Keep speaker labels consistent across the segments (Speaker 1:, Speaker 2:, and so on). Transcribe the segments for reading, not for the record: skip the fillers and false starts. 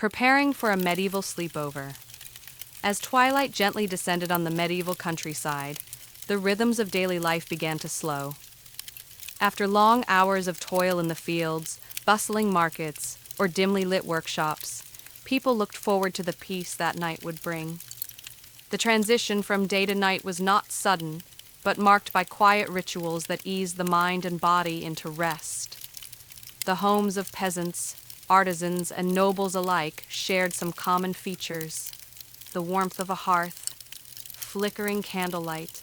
Speaker 1: Preparing for a medieval sleepover. As twilight gently descended on the medieval countryside, the rhythms of daily life began to slow. After long hours of toil in the fields, bustling markets, or dimly lit workshops, people looked forward to the peace that night would bring. The transition from day to night was not sudden, but marked by quiet rituals that eased the mind and body into rest. The homes of peasants, artisans, and nobles alike shared some common features: the warmth of a hearth, flickering candlelight,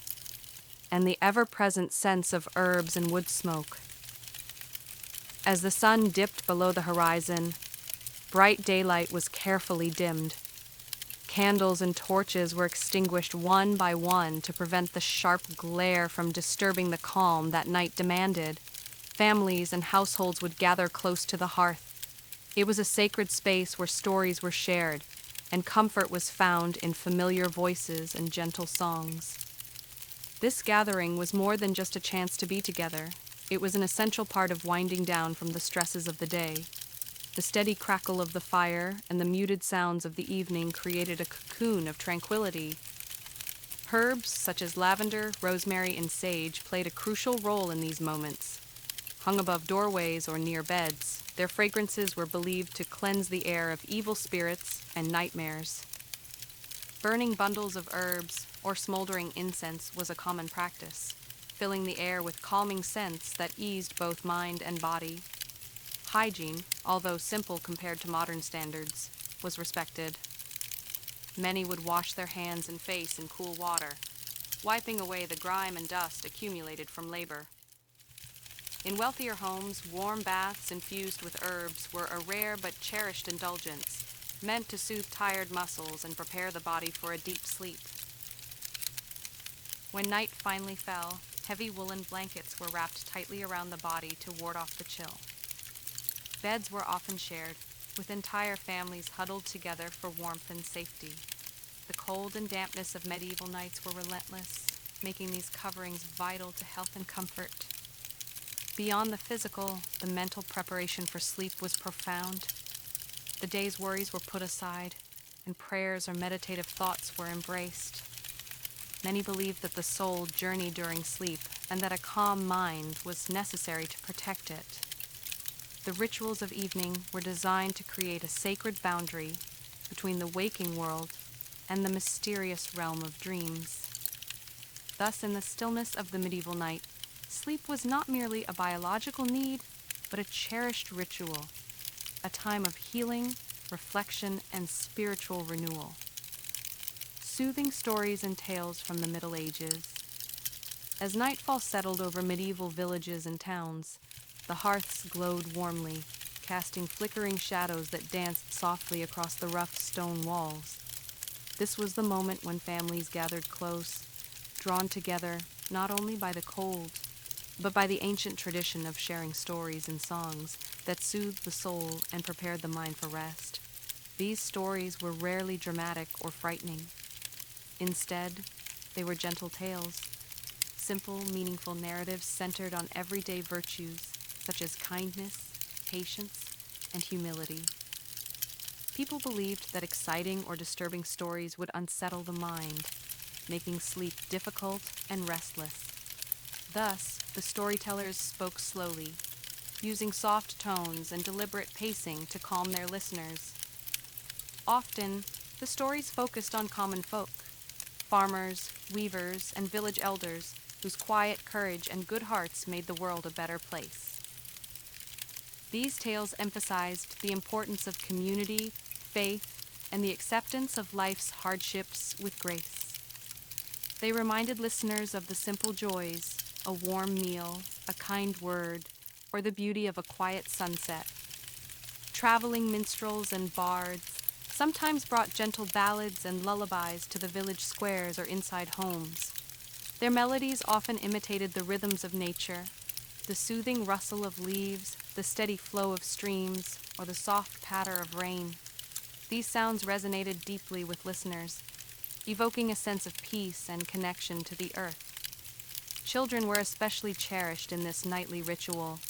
Speaker 1: and the ever-present sense of herbs and wood smoke. As the sun dipped below the horizon, bright daylight was carefully dimmed. Candles and torches were extinguished one by one to prevent the sharp glare from disturbing the calm that night demanded. Families and households would gather close to the hearth. It was a sacred space where stories were shared, and comfort was found in familiar voices and gentle songs. This gathering was more than just a chance to be together. It was an essential part of winding down from the stresses of the day. The steady crackle of the fire and the muted sounds of the evening created a cocoon of tranquility. Herbs such as lavender, rosemary, and sage played a crucial role in these moments. Hung above doorways or near beds, their fragrances were believed to cleanse the air of evil spirits and nightmares. Burning bundles of herbs or smoldering incense was a common practice, filling the air with calming scents that eased both mind and body. Hygiene, although simple compared to modern standards, was respected. Many would wash their hands and face in cool water, wiping away the grime and dust accumulated from labor. In wealthier homes, warm baths infused with herbs were a rare but cherished indulgence, meant to soothe tired muscles and prepare the body for a deep sleep. When night finally fell, heavy woolen blankets were wrapped tightly around the body to ward off the chill. Beds were often shared, with entire families huddled together for warmth and safety. The cold and dampness of medieval nights were relentless, making these coverings vital to health and comfort. Beyond the physical, the mental preparation for sleep was profound. The day's worries were put aside, and prayers or meditative thoughts were embraced. Many believed that the soul journeyed during sleep, and that a calm mind was necessary to protect it. The rituals of evening were designed to create a sacred boundary between the waking world and the mysterious realm of dreams. Thus, in the stillness of the medieval night, sleep was not merely a biological need, but a cherished ritual, a time of healing, reflection, and spiritual renewal. Soothing stories and tales from the Middle Ages. As nightfall settled over medieval villages and towns, the hearths glowed warmly, casting flickering shadows that danced softly across the rough stone walls. This was the moment when families gathered close, drawn together not only by the cold, but by the ancient tradition of sharing stories and songs that soothed the soul and prepared the mind for rest. These stories were rarely dramatic or frightening. Instead, they were gentle tales, simple, meaningful narratives centered on everyday virtues such as kindness, patience, and humility. People believed that exciting or disturbing stories would unsettle the mind, making sleep difficult and restless. Thus, the storytellers spoke slowly, using soft tones and deliberate pacing to calm their listeners. Often, the stories focused on common folk, farmers, weavers, and village elders whose quiet courage and good hearts made the world a better place. These tales emphasized the importance of community, faith, and the acceptance of life's hardships with grace. They reminded listeners of the simple joys: a warm meal, a kind word, or the beauty of a quiet sunset. Traveling minstrels and bards sometimes brought gentle ballads and lullabies to the village squares or inside homes. Their melodies often imitated the rhythms of nature: the soothing rustle of leaves, the steady flow of streams, or the soft patter of rain. These sounds resonated deeply with listeners, evoking a sense of peace and connection to the earth. Children were especially cherished in this nightly ritual.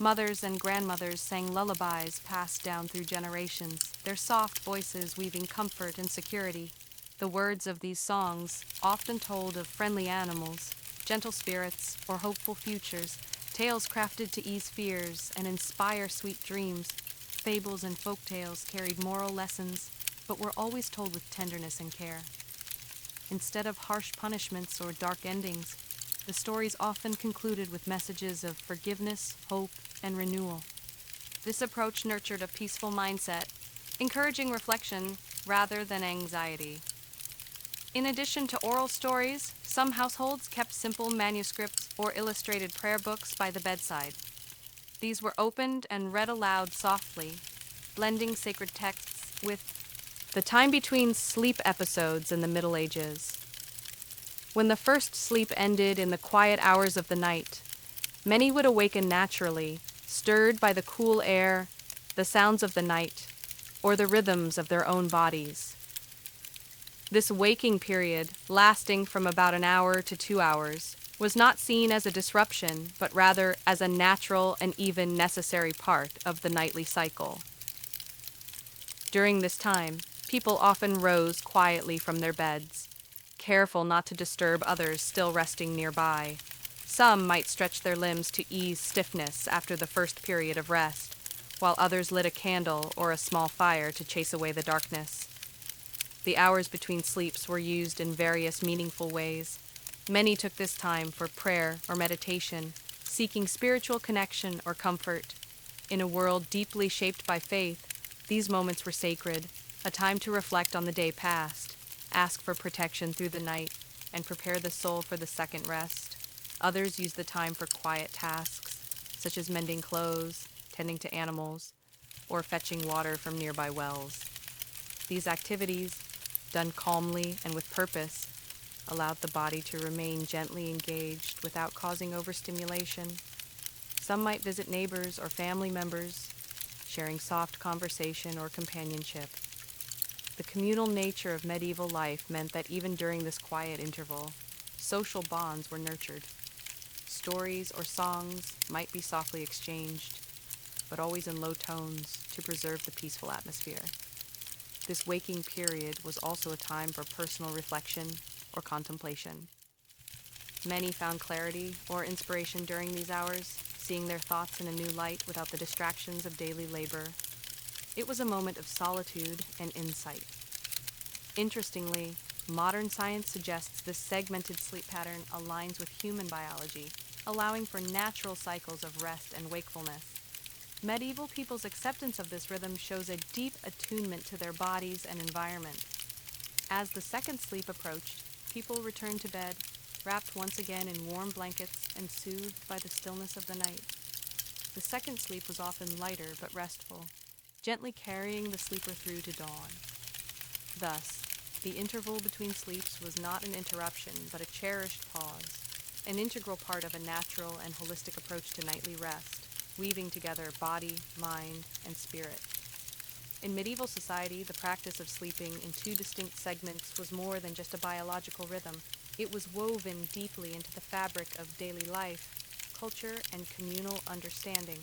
Speaker 1: Mothers and grandmothers sang lullabies passed down through generations, their soft voices weaving comfort and security. The words of these songs often told of friendly animals, gentle spirits, or hopeful futures, tales crafted to ease fears and inspire sweet dreams. Fables and folk tales carried moral lessons, but were always told with tenderness and care. Instead of harsh punishments or dark endings, the stories often concluded with messages of forgiveness, hope, and renewal. This approach nurtured a peaceful mindset, encouraging reflection rather than anxiety. In addition to oral stories, some households kept simple manuscripts or illustrated prayer books by the bedside. These were opened and read aloud softly, blending sacred texts with the time between sleep episodes in the Middle Ages. When the first sleep ended in the quiet hours of the night, many would awaken naturally, stirred by the cool air, the sounds of the night, or the rhythms of their own bodies. This waking period, lasting from about an hour to 2 hours, was not seen as a disruption, but rather as a natural and even necessary part of the nightly cycle. During this time, people often rose quietly from their beds, careful not to disturb others still resting nearby. Some might stretch their limbs to ease stiffness after the first period of rest, while others lit a candle or a small fire to chase away the darkness. The hours between sleeps were used in various meaningful ways. Many took this time for prayer or meditation, seeking spiritual connection or comfort. In a world deeply shaped by faith, these moments were sacred, a time to reflect on the day past, ask for protection through the night, and prepare the soul for the second rest. Others used the time for quiet tasks, such as mending clothes, tending to animals, or fetching water from nearby wells. These activities, done calmly and with purpose, allowed the body to remain gently engaged without causing overstimulation. Some might visit neighbors or family members, sharing soft conversation or companionship. The communal nature of medieval life meant that even during this quiet interval, social bonds were nurtured. Stories or songs might be softly exchanged, but always in low tones to preserve the peaceful atmosphere. This waking period was also a time for personal reflection or contemplation. Many found clarity or inspiration during these hours, seeing their thoughts in a new light without the distractions of daily labor. It was a moment of solitude and insight. Interestingly, modern science suggests this segmented sleep pattern aligns with human biology, allowing for natural cycles of rest and wakefulness. Medieval people's acceptance of this rhythm shows a deep attunement to their bodies and environment. As the second sleep approached, people returned to bed, wrapped once again in warm blankets and soothed by the stillness of the night. The second sleep was often lighter but restful, gently carrying the sleeper through to dawn. Thus, the interval between sleeps was not an interruption but a cherished pause, an integral part of a natural and holistic approach to nightly rest, weaving together body, mind, and spirit. In medieval society, the practice of sleeping in two distinct segments was more than just a biological rhythm. It was woven deeply into the fabric of daily life, culture, and communal understanding.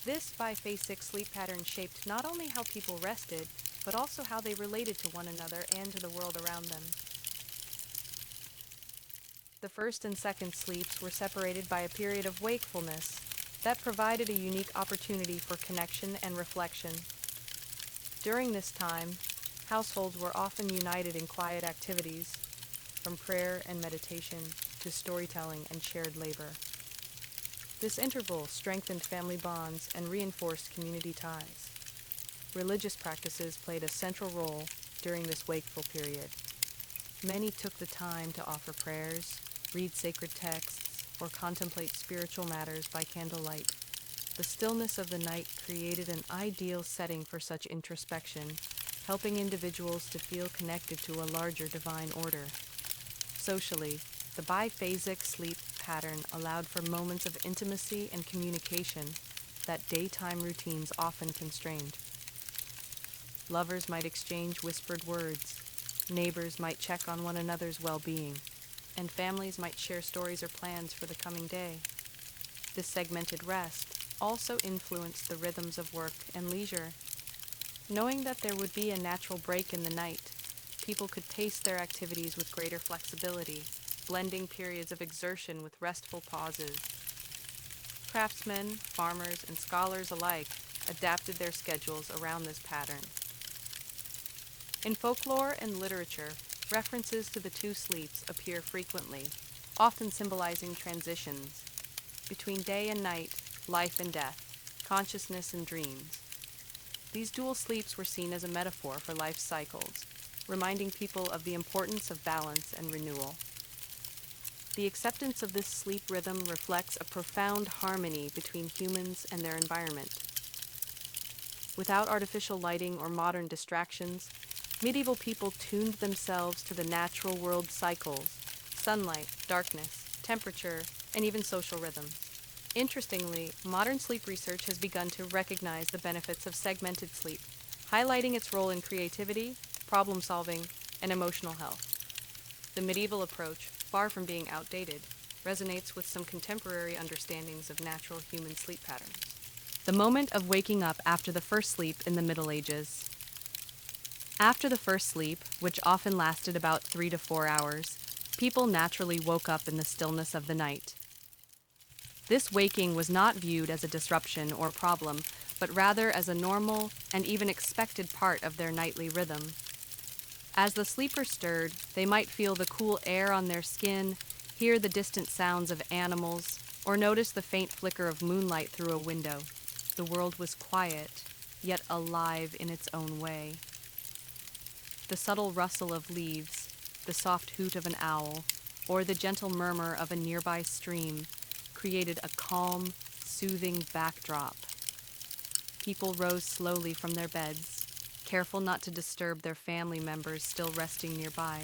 Speaker 1: This biphasic sleep pattern shaped not only how people rested, but also how they related to one another and to the world around them. The first and second sleeps were separated by a period of wakefulness that provided a unique opportunity for connection and reflection. During this time, households were often united in quiet activities, from prayer and meditation to storytelling and shared labor. This interval strengthened family bonds and reinforced community ties. Religious practices played a central role during this wakeful period. Many took the time to offer prayers, read sacred texts, or contemplate spiritual matters by candlelight. The stillness of the night created an ideal setting for such introspection, helping individuals to feel connected to a larger divine order. Socially, the biphasic sleep pattern allowed for moments of intimacy and communication that daytime routines often constrained. Lovers might exchange whispered words, neighbors might check on one another's well-being, and families might share stories or plans for the coming day. This segmented rest also influenced the rhythms of work and leisure. Knowing that there would be a natural break in the night, people could pace their activities with greater flexibility, blending periods of exertion with restful pauses. Craftsmen, farmers, and scholars alike adapted their schedules around this pattern. In folklore and literature, references to the two sleeps appear frequently, often symbolizing transitions between day and night, life and death, consciousness and dreams. These dual sleeps were seen as a metaphor for life's cycles, reminding people of the importance of balance and renewal. The acceptance of this sleep rhythm reflects a profound harmony between humans and their environment. Without artificial lighting or modern distractions, medieval people tuned themselves to the natural world cycles: sunlight, darkness, temperature, and even social rhythms. Interestingly, modern sleep research has begun to recognize the benefits of segmented sleep, highlighting its role in creativity, problem solving, and emotional health. The medieval approach, far from being outdated, resonates with some contemporary understandings of natural human sleep patterns. The moment of waking up after the first sleep in the Middle Ages. After the first sleep, which often lasted about 3 to 4 hours, people naturally woke up in the stillness of the night. This waking was not viewed as a disruption or problem, but rather as a normal and even expected part of their nightly rhythm. As the sleeper stirred, they might feel the cool air on their skin, hear the distant sounds of animals, or notice the faint flicker of moonlight through a window. The world was quiet, yet alive in its own way. The subtle rustle of leaves, the soft hoot of an owl, or the gentle murmur of a nearby stream created a calm, soothing backdrop. People rose slowly from their beds, careful not to disturb their family members still resting nearby.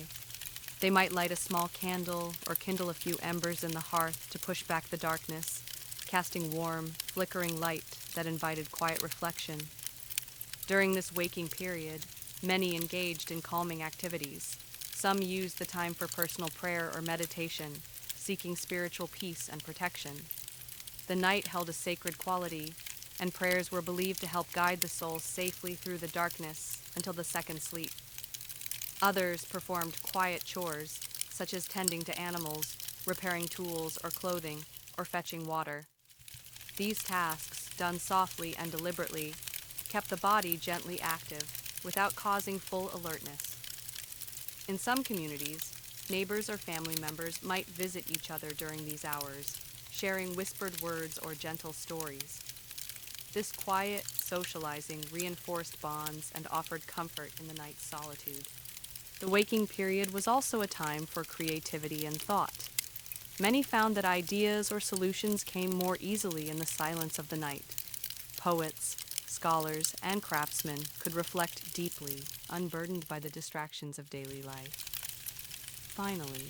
Speaker 1: They might light a small candle or kindle a few embers in the hearth to push back the darkness, casting warm, flickering light that invited quiet reflection. During this waking period, many engaged in calming activities. Some used the time for personal prayer or meditation, seeking spiritual peace and protection. The night held a sacred quality, and prayers were believed to help guide the soul safely through the darkness until the second sleep. Others performed quiet chores, such as tending to animals, repairing tools or clothing, or fetching water. These tasks, done softly and deliberately, kept the body gently active, without causing full alertness. In some communities, neighbors or family members might visit each other during these hours, sharing whispered words or gentle stories. This quiet socializing reinforced bonds and offered comfort in the night's solitude. The waking period was also a time for creativity and thought. Many found that ideas or solutions came more easily in the silence of the night. Poets, scholars, and craftsmen could reflect deeply, unburdened by the distractions of daily life. Finally,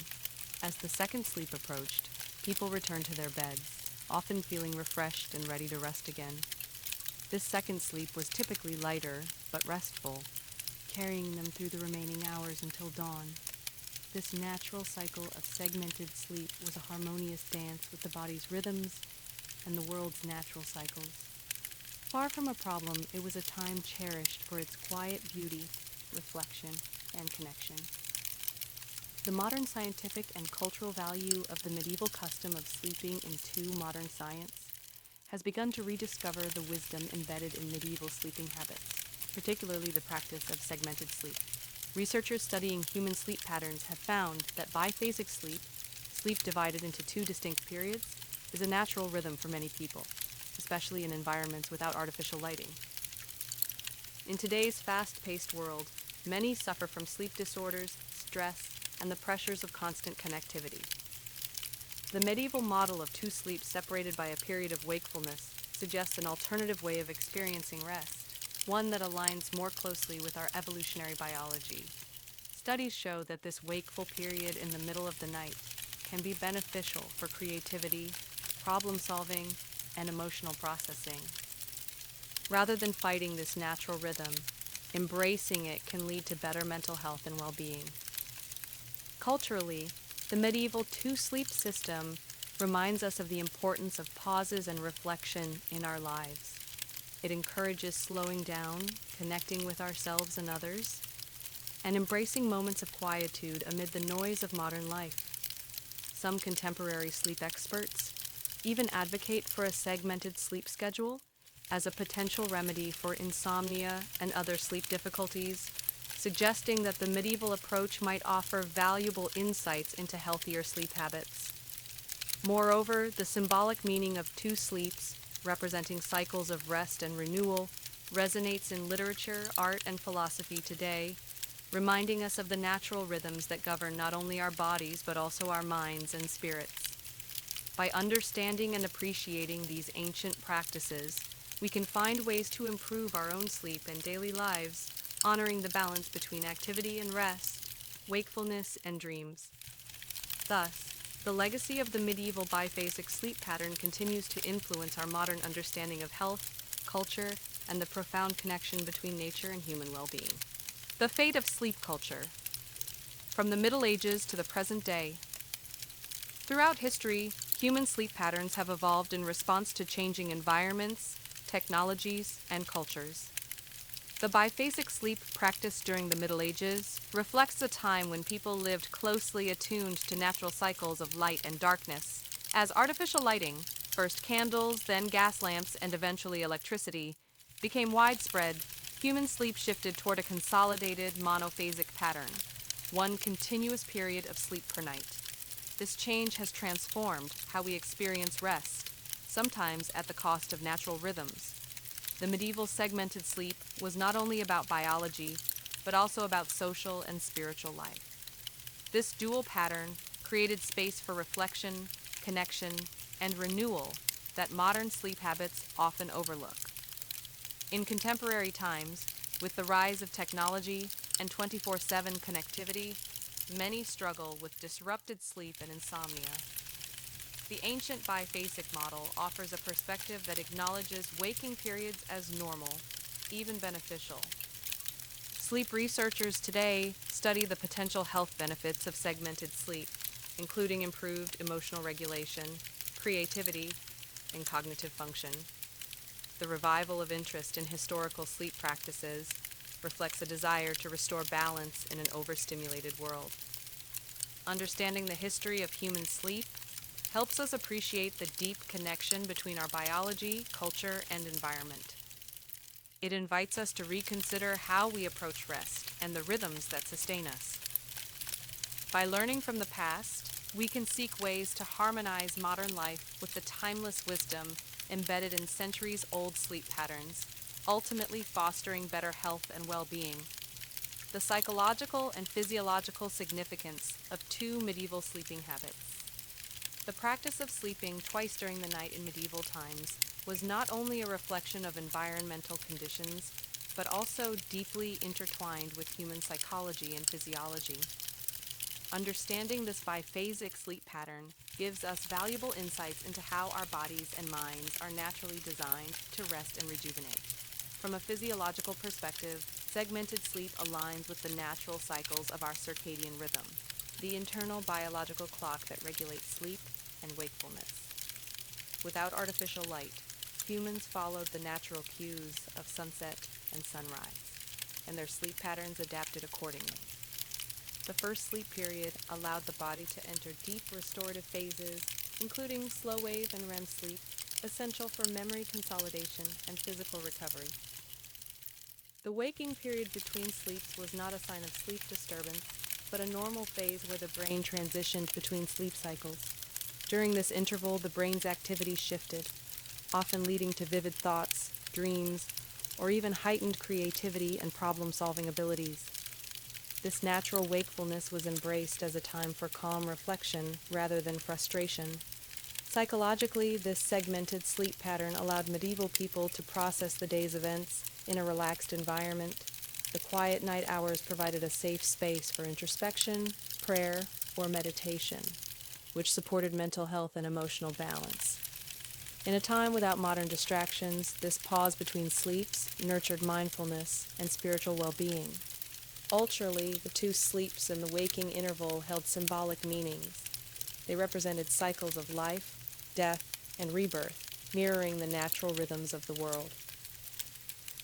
Speaker 1: as the second sleep approached, people returned to their beds, often feeling refreshed and ready to rest again. This second sleep was typically lighter, but restful, carrying them through the remaining hours until dawn. This natural cycle of segmented sleep was a harmonious dance with the body's rhythms and the world's natural cycles. Far from a problem, it was a time cherished for its quiet beauty, reflection, and connection. The modern scientific and cultural value of the medieval custom of sleeping into modern science has begun to rediscover the wisdom embedded in medieval sleeping habits, particularly the practice of segmented sleep. Researchers studying human sleep patterns have found that biphasic sleep, sleep divided into two distinct periods, is a natural rhythm for many people, especially in environments without artificial lighting. In today's fast-paced world, many suffer from sleep disorders, stress, and the pressures of constant connectivity. The medieval model of two sleeps separated by a period of wakefulness suggests an alternative way of experiencing rest, one that aligns more closely with our evolutionary biology. Studies show that this wakeful period in the middle of the night can be beneficial for creativity, problem solving, and emotional processing. Rather than fighting this natural rhythm, embracing it can lead to better mental health and well-being. Culturally, the medieval two-sleep system reminds us of the importance of pauses and reflection in our lives. It encourages slowing down, connecting with ourselves and others, and embracing moments of quietude amid the noise of modern life. Some contemporary sleep experts even advocate for a segmented sleep schedule as a potential remedy for insomnia and other sleep difficulties, suggesting that the medieval approach might offer valuable insights into healthier sleep habits. Moreover, the symbolic meaning of two sleeps, representing cycles of rest and renewal, resonates in literature, art, and philosophy today, reminding us of the natural rhythms that govern not only our bodies but also our minds and spirits. By understanding and appreciating these ancient practices, we can find ways to improve our own sleep and daily lives, honoring the balance between activity and rest, wakefulness and dreams. Thus, the legacy of the medieval biphasic sleep pattern continues to influence our modern understanding of health, culture, and the profound connection between nature and human well-being. The fate of sleep culture. From the Middle Ages to the present day, throughout history, human sleep patterns have evolved in response to changing environments, technologies, and cultures. The biphasic sleep practiced during the Middle Ages reflects a time when people lived closely attuned to natural cycles of light and darkness. As artificial lighting, first candles, then gas lamps, and eventually electricity, became widespread, human sleep shifted toward a consolidated monophasic pattern, one continuous period of sleep per night. This change has transformed how we experience rest, sometimes at the cost of natural rhythms. The medieval segmented sleep was not only about biology, but also about social and spiritual life. This dual pattern created space for reflection, connection, and renewal that modern sleep habits often overlook. In contemporary times, with the rise of technology and 24/7 connectivity, many struggle with disrupted sleep and insomnia. The ancient biphasic model offers a perspective that acknowledges waking periods as normal, even beneficial. Sleep researchers today study the potential health benefits of segmented sleep, including improved emotional regulation, creativity, and cognitive function. The revival of interest in historical sleep practices reflects a desire to restore balance in an overstimulated world. Understanding the history of human sleep helps us appreciate the deep connection between our biology, culture, and environment. It invites us to reconsider how we approach rest and the rhythms that sustain us. By learning from the past, we can seek ways to harmonize modern life with the timeless wisdom embedded in centuries-old sleep patterns, ultimately fostering better health and well-being. The psychological and physiological significance of two medieval sleeping habits. The practice of sleeping twice during the night in medieval times was not only a reflection of environmental conditions, but also deeply intertwined with human psychology and physiology. Understanding this biphasic sleep pattern gives us valuable insights into how our bodies and minds are naturally designed to rest and rejuvenate. From a physiological perspective, segmented sleep aligns with the natural cycles of our circadian rhythm, the internal biological clock that regulates sleep and wakefulness. Without artificial light, humans followed the natural cues of sunset and sunrise, and their sleep patterns adapted accordingly. The first sleep period allowed the body to enter deep restorative phases, including slow wave and REM sleep, essential for memory consolidation and physical recovery. The waking period between sleeps was not a sign of sleep disturbance, but a normal phase where the brain transitioned between sleep cycles. During this interval, the brain's activity shifted, often leading to vivid thoughts, dreams, or even heightened creativity and problem-solving abilities. This natural wakefulness was embraced as a time for calm reflection rather than frustration. Psychologically, this segmented sleep pattern allowed medieval people to process the day's events in a relaxed environment. The quiet night hours provided a safe space for introspection, prayer, or meditation, which supported mental health and emotional balance. In a time without modern distractions, this pause between sleeps nurtured mindfulness and spiritual well-being. Culturally, the two sleeps and the waking interval held symbolic meanings.
Speaker 2: They represented cycles of life, death, and rebirth, mirroring the natural rhythms of the world.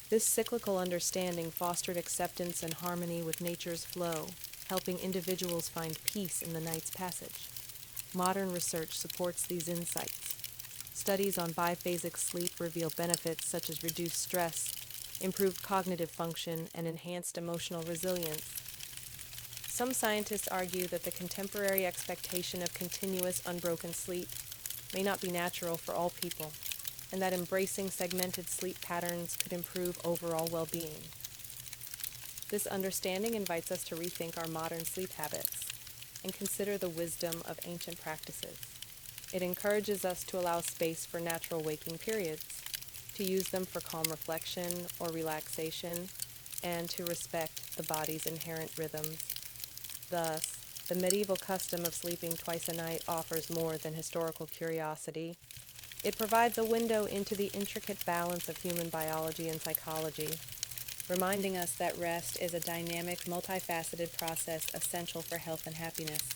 Speaker 2: This cyclical understanding fostered acceptance and harmony with nature's flow, helping individuals find peace in the night's passage. Modern research supports these insights. Studies on biphasic sleep reveal benefits such as reduced stress, improved cognitive function, and enhanced emotional resilience. Some scientists argue that the contemporary expectation of continuous, unbroken sleep may not be natural for all people, and that embracing segmented sleep patterns could improve overall well-being. This understanding invites us to rethink our modern sleep habits and consider the wisdom of ancient practices. It encourages us to allow space for natural waking periods, to use them for calm reflection or relaxation, and to respect the body's inherent rhythms. Thus, the medieval custom of sleeping twice a night offers more than historical curiosity. It provides a window into the intricate balance of human biology and psychology, reminding us that rest is a dynamic, multifaceted process essential for health and happiness.